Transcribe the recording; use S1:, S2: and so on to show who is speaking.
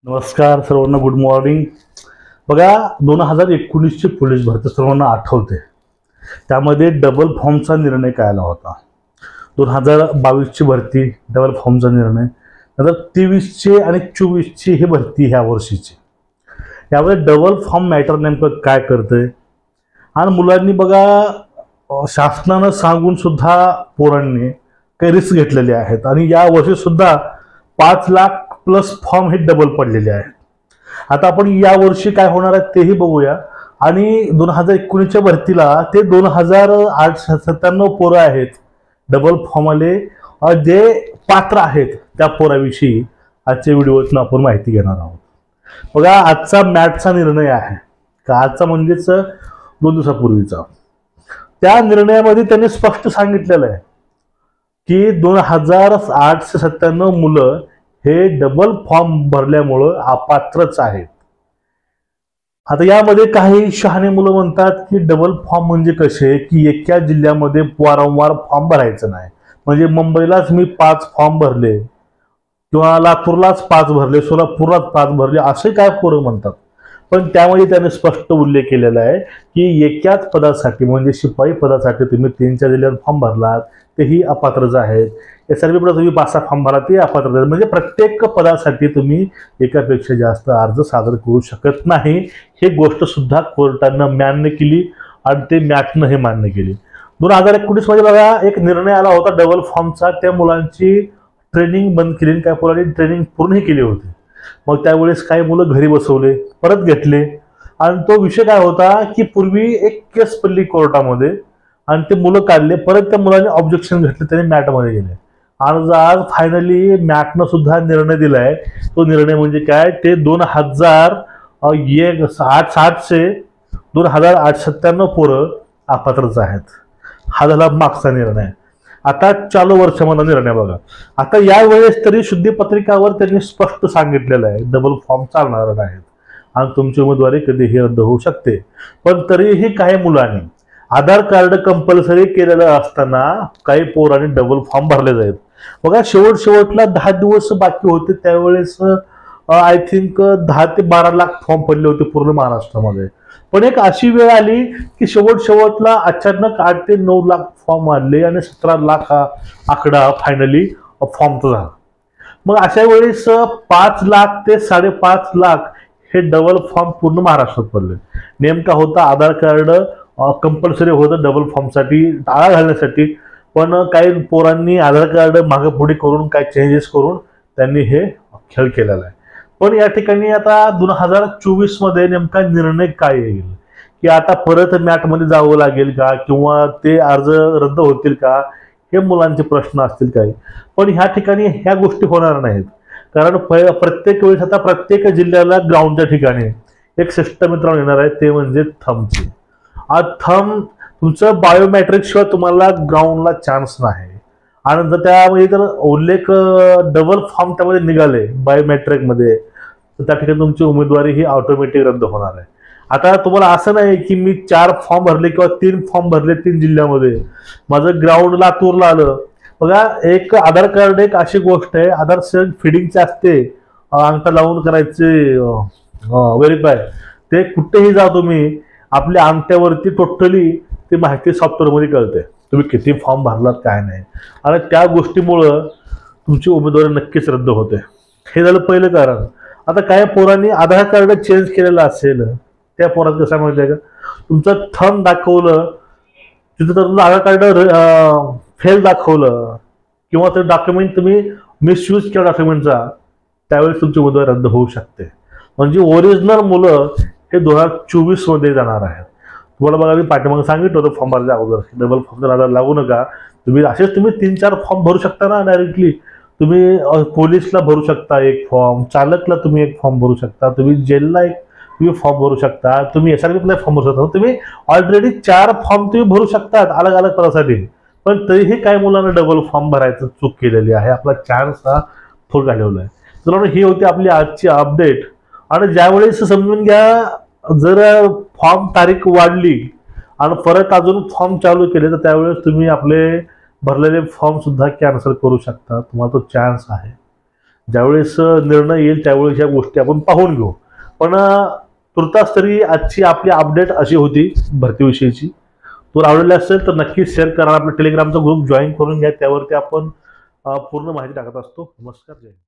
S1: नमस्कार सर्वांना, good morning. बघा, 2019ची पोलीस भरती सर्वांना आठवते. त्यामध्ये डबल फॉर्मचा निर्णय काय आला होता. 2022ची भरती डबल फॉर्मचा निर्णय, नंतर 23ची आणि 24ची ही भरती ह्या वर्षीची. यामध्ये डबल फॉर्म मॅटर नेमकं काय करतंय. आणि मुलांनी बघा, शासनानं सांगून सुद्धा पोरांनी काही रिस्क घेतलेले आहेत आणि या वर्षी सुद्धा 5 लाख प्लस फॉर्म हे डबल पडलेले आहेत. आता आपण या वर्षी काय होणार आहे तेही बघूया. आणि 2019च्या भरतीला ते 2897 पोरं आहेत डबल फॉर्म आले, जे पात्र आहेत त्या पोराविषयी आजच्या व्हिडिओतून आपण माहिती घेणार आहोत. बघा, आजचा मॅटचा निर्णय आहे का, आजचा म्हणजेच 2 दिवसापूर्वीचा. त्या निर्णयामध्ये त्यांनी स्पष्ट सांगितलेलं आहे की 2897 मुलं हे डबल फॉर्म भरल्यामुळं अपात्रच आहेत. आता यामध्ये काही शहाणे मुलं म्हणतात की डबल फॉर्म म्हणजे कसे, की एका जिल्ह्यामध्ये वारंवार फॉर्म भरायचं नाही. म्हणजे मुंबईलाच मी 5 फॉर्म भरले किंवा लातूरलाच 5 भरले, सोलापूरलाच 5 भरले, असे काय पोरं म्हणतात. पण त्यामध्ये त्याने स्पष्ट उल्लेख केलेला आहे की एकाच पदासाठी म्हणजे शिपाई पदासाठी तुम्ही 3-4 जिल्ह्यात फॉर्म भरलात तेही अपात्रच आहेत. SRB पदासाठी तुम्ही 5-6 फॉर्म भरा ते अपात्र आहेत. म्हणजे प्रत्येक पदासाठी तुम्ही एकापेक्षा जास्त अर्ज सादर करू शकत नाही. हे गोष्ट सुद्धा कोर्टानं मान्य केली आणि ते मॅटनं हे मान्य केली. 2019 मध्ये बघा, एक निर्णय आला होता डबल फॉर्मचा. त्या मुलांची ट्रेनिंग बंद केली, काय मुलांनी ट्रेनिंग पूर्ण केली होती. मग त्यावेळेस काही मुलं घरी बसवले, परत घेतले. आणि तो विषय काय होता की पूर्वी एक केस पडली कोर्टामध्ये आणि ते मुलं काढले, परत त्या मुलांनी ऑब्जेक्शन घेतले, त्याने मॅटमध्ये गेले. आणि आज फायनली मॅटनं सुद्धा निर्णय दिलाय. तो निर्णय म्हणजे काय, ते 2897 पोरं अपात्रच आहेत. हा झाला मागचा निर्णय. आता चालू वर्षामधला निर्णय बघा. आता यावेळेस तरी शुद्धीपत्रिकावर त्यांनी स्पष्ट सांगितलेलं आहे डबल फॉर्म चालणार नाहीत आणि तुमची उमेदवारी कधीही रद्द होऊ शकते. पण तरीही काही मुलांनी आधार कार्ड कंपल्सरी केलेलं असताना काही पोरांनी डबल फॉर्म भरले जाईल. बघा, शेवटला 10 दिवस बाकी होते त्यावेळेस आय थिंक 10 ते 12 लाख फॉर्म पडले होते पूर्ण महाराष्ट्रामध्ये. पण एक अशी वेळ आली की शेवटला अचानक 8 ते 9 लाख फॉर्म आले आणि 17 लाख हा आकडा फायनली फॉर्मचा झाला. मग अशा वेळेस 5 लाख ते 5.5 लाख हे डबल फॉर्म पूर्ण महाराष्ट्रात पडले. नेमका होता आधार कार्ड कंपल्सरी होतं डबल फॉर्मसाठी, आळा घालण्यासाठी. पण काही पोरांनी आधार कार्ड मागे पुढे करून काही चेंजेस करून त्यांनी हे खेळ केलेला आहे. पण या ठिकाणी आता 2024 मध्ये नेमका निर्णय काय येईल, की आता परत मॅटमध्ये जावं लागेल का किंवा ते अर्ज रद्द होतील का, हे मुलांचे प्रश्न असतील काही. पण ह्या ठिकाणी ह्या गोष्टी होणार नाहीत. कारण प्रत्येक वेळेस आता प्रत्येक जिल्ह्याला ग्राउंडच्या ठिकाणी एक सिस्टम मित्रांनो येणार आहे, ते म्हणजे थंबची. आज थंब तुमचं बायोमॅट्रिक शिवाय तुम्हाला ग्राउंडला चान्स नाही. आणि जर त्यामध्ये जर उल्लेख डबल फॉर्म त्यामध्ये निघाले बायोमॅट्रिकमध्ये, तर त्या ठिकाणी तुमची उमेदवारी ही ऑटोमॅटिक रद्द होणार आहे. आता तुम्हाला असं नाही की मी 4 फॉर्म भरले किंवा 3 फॉर्म भरले 3 जिल्ह्यामध्ये, माझं ग्राउंड लातूरला आलं. बघा, एक आधार कार्ड एक अशी गोष्ट आहे, आधार सेल फिडिंगचे असते, अंगठा लावून करायचे व्हेरीफाय. ते कुठेही जा तुम्ही, आपल्या अंगठ्यावरती टोटली ती माहिती सॉफ्टवेअरमध्ये कळते तुम्ही किती फॉर्म भरलात काय नाही. आणि त्या गोष्टीमुळं तुमची उमेदवारी नक्कीच रद्द होते. हे झालं पहिलं कारण. आता काय पोरांनी आधार कार्ड चेंज केलेलं असेल, त्या पोरात कसं माहिती आहे का, तुमचं थंब दाखवलं तिथं तर तुमचं आधार कार्ड फेल दाखवलं किंवा ते डॉक्युमेंट तुम्ही मिसयूज केला डॉक्युमेंटचा, त्यावेळेस तुमची उमेदवारी रद्द होऊ शकते. म्हणजे ओरिजिनल मुलं हे 2024 मध्ये जाणार आहेत. तुम्हाला बघा, मी पाठीमागे सांगितलं होतं फॉर्म भरल्या अगोदर डबल फॉर्म आधार लागू नका. तुम्ही 3-4 फॉर्म भरू शकता ना डायरेक्टली. तुम्ही पोलीसला भरू शकता 1 फॉर्म, चालकला तुम्ही 1 फॉर्म भरू शकता, तुम्ही जेलला एक फॉर्म भरू शकता, तुम्ही SRBला फॉर्म भरू शकता. तुम्ही ऑलरेडी 4 फॉर्म तुम्ही भरू शकतात अलग अलग पदासाठी. पण तरीही काही मुलांना डबल फॉर्म भरायचं चूक केलेली आहे, आपला चान्स हा फुल घालवला आहे. तर ही होती आपली आजची अपडेट. आणि ज्यावेळेस समजून घ्या, जर फॉर्म तारीख वाढली आणि परत अजून फॉर्म चालू केले तर त्यावेळेस तुम्ही आपले भरलेले फॉर्म सुद्धा कॅन्सल करू शकता. तुम्हाला तो चान्स आहे. ज्यावेळेस निर्णय येईल त्यावेळेस या गोष्टी आपण पाहून घेऊ. पण तुर्तास तरी आजची आपली अपडेट अशी होती भरतीविषयीची. तो आवडला असेल तर नक्कीच शेअर करा. आपला टेलिग्रामचा ग्रुप जॉईन करून घ्या, त्यावरती आपण पूर्ण माहिती टाकत असतो. नमस्कार, जय हिंद.